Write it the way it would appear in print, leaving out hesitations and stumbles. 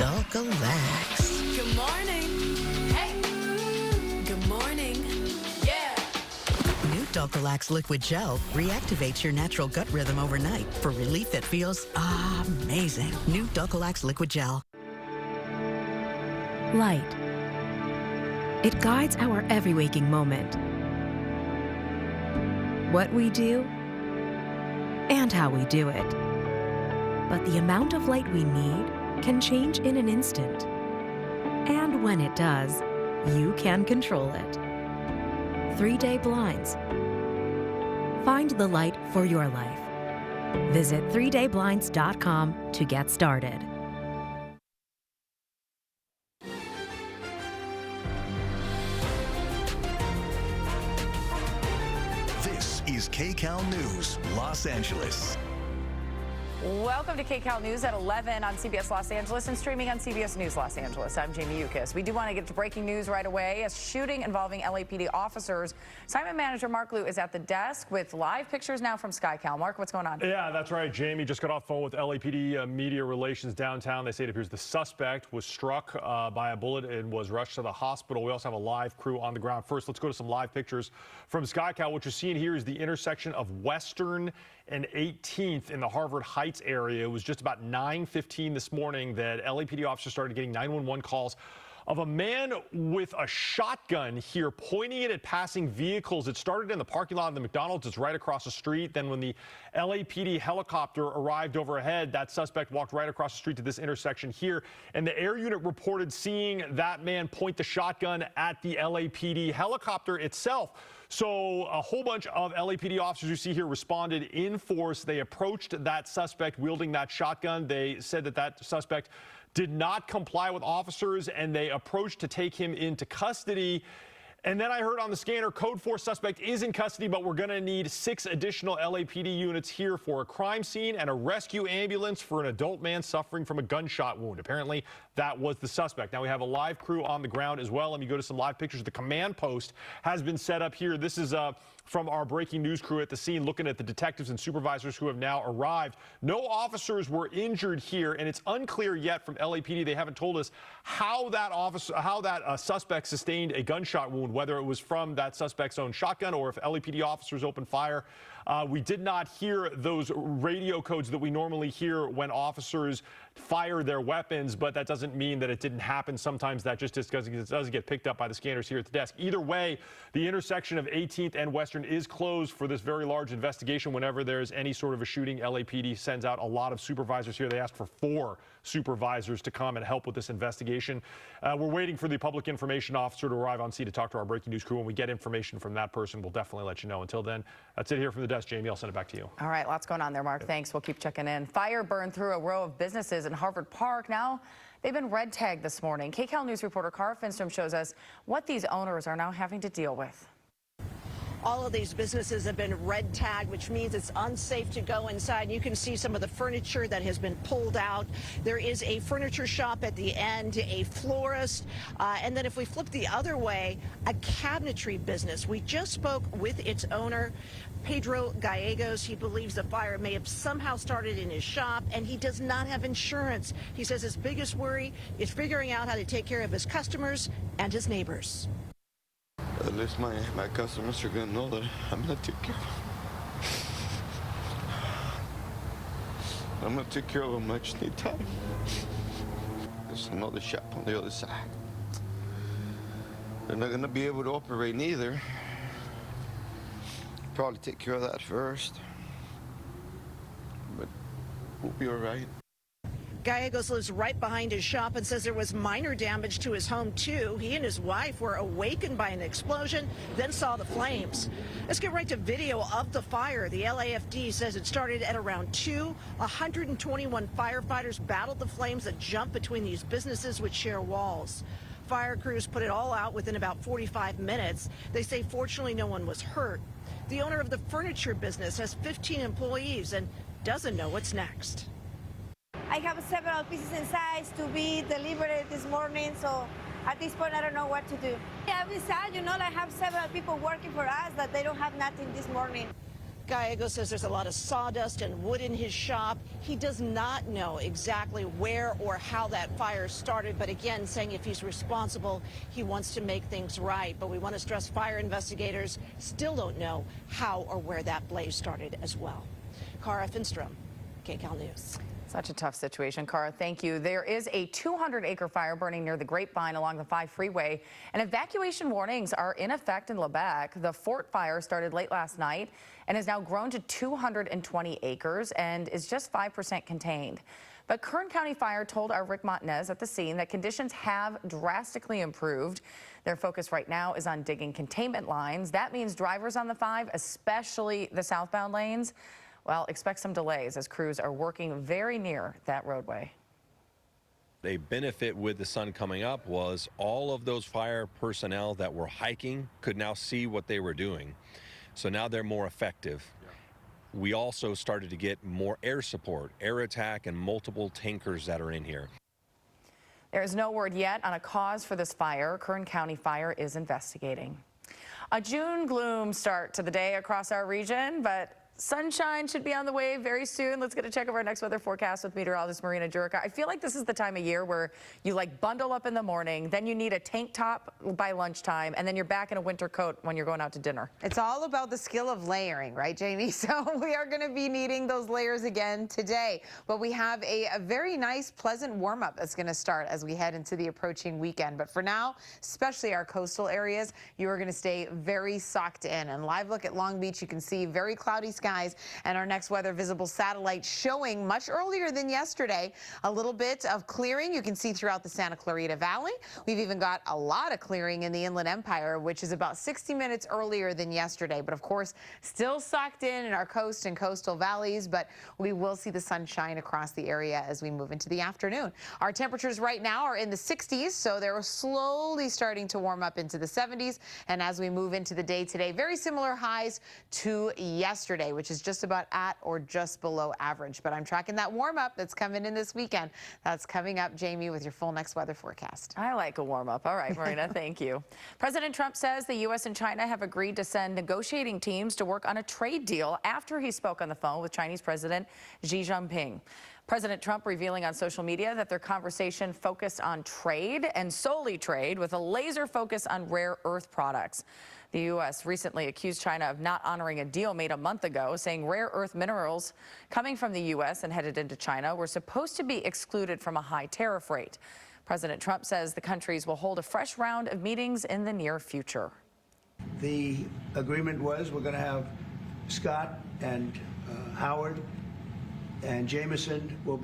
Dulcolax. Good morning. Hey. Good morning. Yeah. New Dulcolax Liquid Gel reactivates your natural gut rhythm overnight for relief that feels amazing. New Dulcolax Liquid Gel. Light. It guides our every waking moment. What we do and how we do it. But the amount of light we need can change in an instant. And when it does, you can control it. 3-day blinds. Find the light for your life. Visit 3dayblinds.com to get started. This is KCAL News, Los Angeles. Welcome to KCAL News at 11 on CBS Los Angeles and streaming on CBS News Los Angeles. I'm Jamie Yukas. We do want to get to breaking news right away. A shooting involving LAPD officers. Assignment manager Mark Liu is at the desk with live pictures now from SkyCal. Mark, what's going on? Yeah, that's right. Jamie just got off phone with LAPD media relations downtown. They say it appears the suspect was struck by a bullet and was rushed to the hospital. We also have a live crew on the ground. First, let's go to some live pictures from SkyCal. What you're seeing here is the intersection of Western and 18th in the Harvard Heights area. It was just about 9:15 this morning that LAPD officers started getting 911 calls of a man with a shotgun here pointing it at passing vehicles. It started in the parking lot of the McDonald's. It's right across the street. Then when the LAPD helicopter arrived overhead, that suspect walked right across the street to this intersection here. And the air unit reported seeing that man point the shotgun at the LAPD helicopter itself. So a whole bunch of LAPD officers you see here responded in force. They approached that suspect wielding that shotgun. They said that that suspect did not comply with officers, and they approached to take him into custody. And then I heard on the scanner, code 4 suspect is in custody, but we're going to need 6 additional LAPD units here for a crime scene and a rescue ambulance for an adult man suffering from a gunshot wound. Apparently, that was the suspect. Now we have a live crew on the ground as well. Let me go to some live pictures. The command post has been set up here. This is from our breaking news crew at the scene, looking at the detectives and supervisors who have now arrived. No officers were injured here, and it's unclear yet from LAPD. They haven't told us how that suspect sustained a gunshot wound, whether it was from that suspect's own shotgun or if LAPD officers opened fire. We did not hear those radio codes that we normally hear when officers fire their weapons, but that doesn't mean that it didn't happen. Sometimes that just doesn't get picked up by the scanners here at the desk. Either way, the intersection of 18th and Western is closed for this very large investigation. Whenever there's any sort of a shooting, LAPD sends out a lot of supervisors here. They asked for 4 supervisors to come and help with this investigation. We're waiting for the public information officer to arrive on scene to talk to our breaking news crew. When we get information from that person, we'll definitely let you know. Until then, that's it here from the desk. Jamie, I'll send it back to you. All right, lots going on there, Mark. Thanks. We'll keep checking in. Fire burned through a row of businesses in Harvard Park. Now they've been red tagged this morning. KCAL News reporter Cara Finstrom shows us what these owners are now having to deal with. All of these businesses have been red tagged, which means it's unsafe to go inside. You can see some of the furniture that has been pulled out. There is a furniture shop at the end, a florist, and then if we flip the other way, a cabinetry business. We just spoke with its owner, Pedro Gallegos. He believes the fire may have somehow started in his shop, and he does not have insurance. He says his biggest worry is figuring out how to take care of his customers and his neighbors. At least my customers are going to know that I'm going to take care of them. I'm going to take care of them. I just need time. There's another shop on the other side. They're not going to be able to operate neither. Probably take care of that first. But we'll be all right. Gallegos lives right behind his shop and says there was minor damage to his home, too. He and his wife were awakened by an explosion, then saw the flames. Let's get right to video of the fire. The LAFD says it started at around 2. 121 firefighters battled the flames that jumped between these businesses which share walls. Fire crews put it all out within about 45 minutes. They say fortunately no one was hurt. The owner of the furniture business has 15 employees and doesn't know what's next. I have several pieces inside to be delivered this morning, so at this point I don't know what to do. Yeah, I'm sad, I have several people working for us that they don't have nothing this morning. Gallego says there's a lot of sawdust and wood in his shop. He does not know exactly where or how that fire started, but again, saying if he's responsible, he wants to make things right. But we want to stress fire investigators still don't know how or where that blaze started as well. Cara Finstrom, KCAL News. Such a tough situation, Cara. Thank you. There is a 200-acre fire burning near the Grapevine along the 5 freeway, and evacuation warnings are in effect in Lebec. The Fort fire started late last night and has now grown to 220 acres and is just 5% contained. But Kern County Fire told our Rick Montanez at the scene that conditions have drastically improved. Their focus right now is on digging containment lines. That means drivers on the 5, especially the southbound lanes, well, expect some delays as crews are working very near that roadway. A benefit with the sun coming up was all of those fire personnel that were hiking could now see what they were doing. So now they're more effective. We also started to get more air support, air attack, and multiple tankers that are in here. There is no word yet on a cause for this fire. Kern County Fire is investigating. A June gloom start to the day across our region, but sunshine should be on the way very soon. Let's get a check of our next weather forecast with meteorologist Marina Jurka. I feel like this is the time of year where you bundle up in the morning, then you need a tank top by lunchtime, and then you're back in a winter coat when you're going out to dinner. It's all about the skill of layering, right, Jamie? So we are going to be needing those layers again today. But we have a very nice, pleasant warm-up that's going to start as we head into the approaching weekend. But for now, especially our coastal areas, you are going to stay very socked in. And live look at Long Beach, you can see very cloudy skies. And our next weather visible satellite showing much earlier than yesterday a little bit of clearing you can see throughout the Santa Clarita Valley. We've even got a lot of clearing in the Inland Empire, which is about 60 minutes earlier than yesterday. But of course, still socked in our coast and coastal valleys, but we will see the sunshine across the area as we move into the afternoon. Our temperatures right now are in the 60s, so they're slowly starting to warm up into the 70s. And as we move into the day today, very similar highs to yesterday, which is just about at or just below average. But I'm tracking that warm up that's coming in this weekend. That's coming up, Jamie, with your full next weather forecast. I like a warm up. All right, Marina, thank you. President Trump says the U.S. and China have agreed to send negotiating teams to work on a trade deal after he spoke on the phone with Chinese President Xi Jinping. President Trump revealing on social media that their conversation focused on trade and solely trade with a laser focus on rare earth products. The U.S. recently accused China of not honoring a deal made a month ago, saying rare earth minerals coming from the U.S. and headed into China were supposed to be excluded from a high tariff rate. President Trump says the countries will hold a fresh round of meetings in the near future. The agreement was we're going to have Scott and Howard and Jameson will